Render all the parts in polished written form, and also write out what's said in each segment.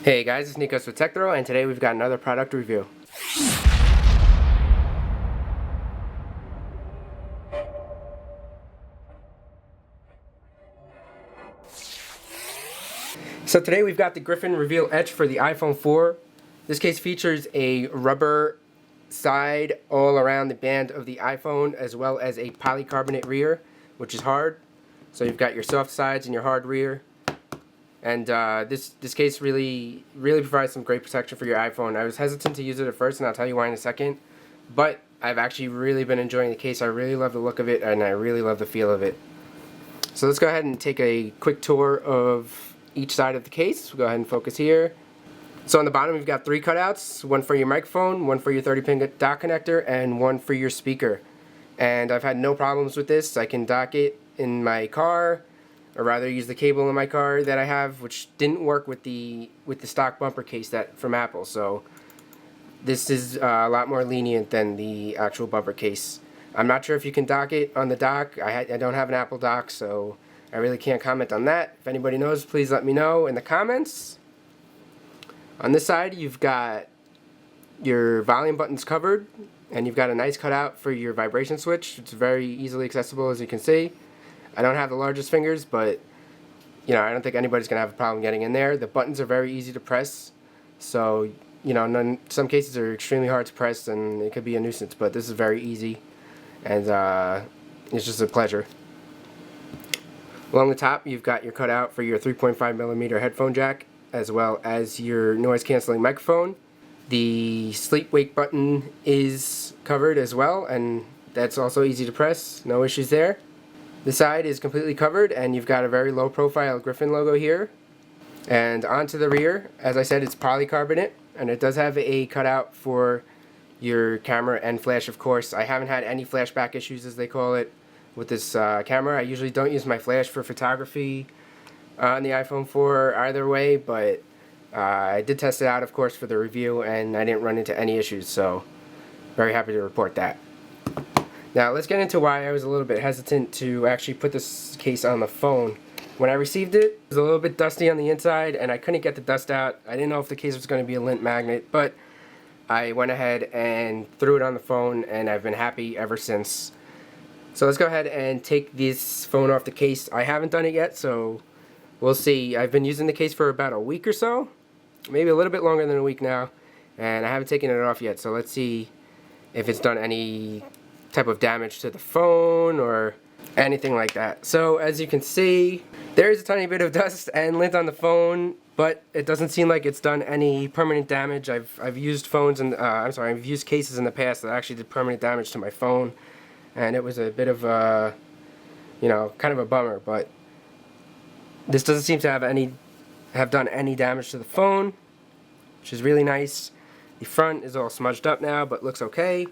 Hey guys, it's Nikos with TechThrow, and today we've got another product review. So today we've got the Griffin Reveal Etch for the iPhone 4. This case features a rubber side all around the band of the iPhone, as well as a polycarbonate rear, which is hard. So you've got your soft sides and your hard rear. And this case really provides some great protection for your iPhone. I was hesitant to use it at first, and I'll tell you why in a second. But I've actually really been enjoying the case. I really love the look of it, and I really love the feel of it. So let's go ahead and take a quick tour of each side of the case. We'll go ahead and focus here. So on the bottom, we've got 3 cutouts. One for your microphone, one for your 30-pin dock connector, and one for your speaker. And I've had no problems with this. I can dock it in my car, or rather use the cable in my car that I have, which didn't work with the stock bumper case from Apple. So this is a lot more lenient than the actual bumper case. I'm not sure if you can dock it on the dock. I don't have an Apple dock, so I really can't comment on that. If anybody knows, please let me know in the comments. On this side, you've got your volume buttons covered, and you've got a nice cutout for your vibration switch. It's very easily accessible, as you can see. I don't have the largest fingers, but I don't think anybody's gonna have a problem getting in there. The buttons are very easy to press, so some cases are extremely hard to press, and it could be a nuisance. But this is very easy, and it's just a pleasure. Along the top, you've got your cutout for your 3.5mm headphone jack, as well as your noise-canceling microphone. The sleep-wake button is covered as well, and that's also easy to press. No issues there. The side is completely covered, and you've got a very low-profile Griffin logo here. And onto the rear, as I said, it's polycarbonate, and it does have a cutout for your camera and flash, of course. I haven't had any flashback issues, as they call it, with this camera. I usually don't use my flash for photography on the iPhone 4 either way, but I did test it out, of course, for the review, and I didn't run into any issues, so very happy to report that. Now let's get into why I was a little bit hesitant to actually put this case on the phone. When I received it, it was a little bit dusty on the inside, and I couldn't get the dust out. I didn't know if the case was going to be a lint magnet, but I went ahead and threw it on the phone, and I've been happy ever since. So let's go ahead and take this phone off the case. I haven't done it yet, so we'll see. I've been using the case for about a week or so, maybe a little bit longer than a week now, and I haven't taken it off yet. So let's see if it's done any type of damage to the phone or anything like that. So as you can see, there is a tiny bit of dust and lint on the phone, but it doesn't seem like it's done any permanent damage. I've used phones and I've used cases in the past that actually did permanent damage to my phone, and it was a bit of a kind of a bummer. But this doesn't seem to have done any damage to the phone, which is really nice. The front is all smudged up now, but looks okay.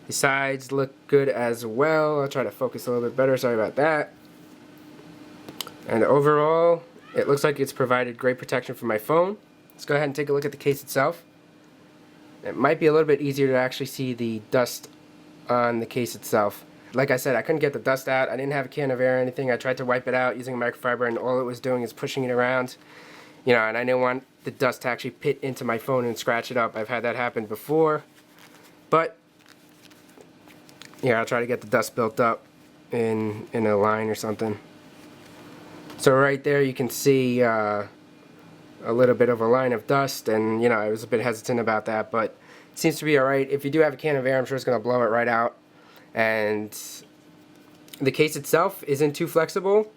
The sides look good as well. I'll try to focus a little bit better, sorry about that. And overall, it looks like it's provided great protection for my phone. Let's go ahead and take a look at the case itself. It might be a little bit easier to actually see the dust on the case itself. Like I said, I couldn't get the dust out. I didn't have a can of air or anything. I tried to wipe it out using a microfiber, and all it was doing is pushing it around. And I didn't want the dust to actually pit into my phone and scratch it up. I've had that happen before. But I'll try to get the dust built up in a line or something. So right there you can see a little bit of a line of dust, and I was a bit hesitant about that, but it seems to be alright. If you do have a can of air, I'm sure it's going to blow it right out. And the case itself isn't too flexible.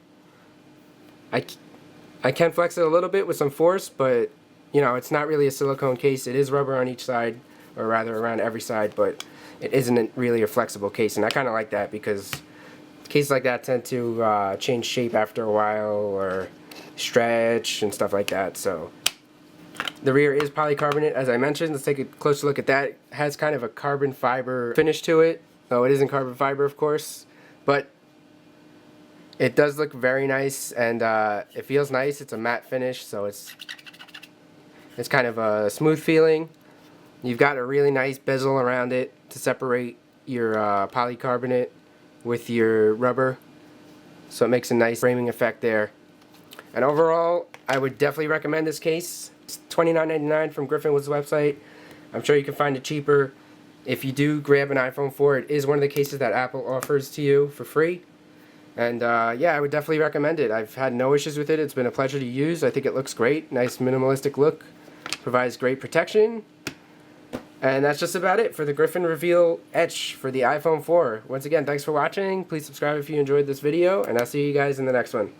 I can flex it a little bit with some force, but it's not really a silicone case. It is rubber on each side, or rather around every side, but it isn't really a flexible case, and I kind of like that because cases like that tend to change shape after a while or stretch and stuff like that. So the rear is polycarbonate, as I mentioned. Let's take a closer look at that. It has kind of a carbon fiber finish to it. Oh, it isn't carbon fiber, of course, but it does look very nice, and it feels nice. It's a matte finish, so it's kind of a smooth feeling. You've got a really nice bezel around it to separate your polycarbonate with your rubber, so it makes a nice framing effect there. And overall, I would definitely recommend this case. It's $29.99 from Griffinwood's website. I'm sure you can find it cheaper. If you do grab an iPhone 4, it is one of the cases that Apple offers to you for free. And yeah, I would definitely recommend it. I've had no issues with it. It's been a pleasure to use. I think it looks great. Nice minimalistic look. Provides great protection. And that's just about it for the Griffin Reveal Etch for the iPhone 4. Once again, thanks for watching. Please subscribe if you enjoyed this video, and I'll see you guys in the next one.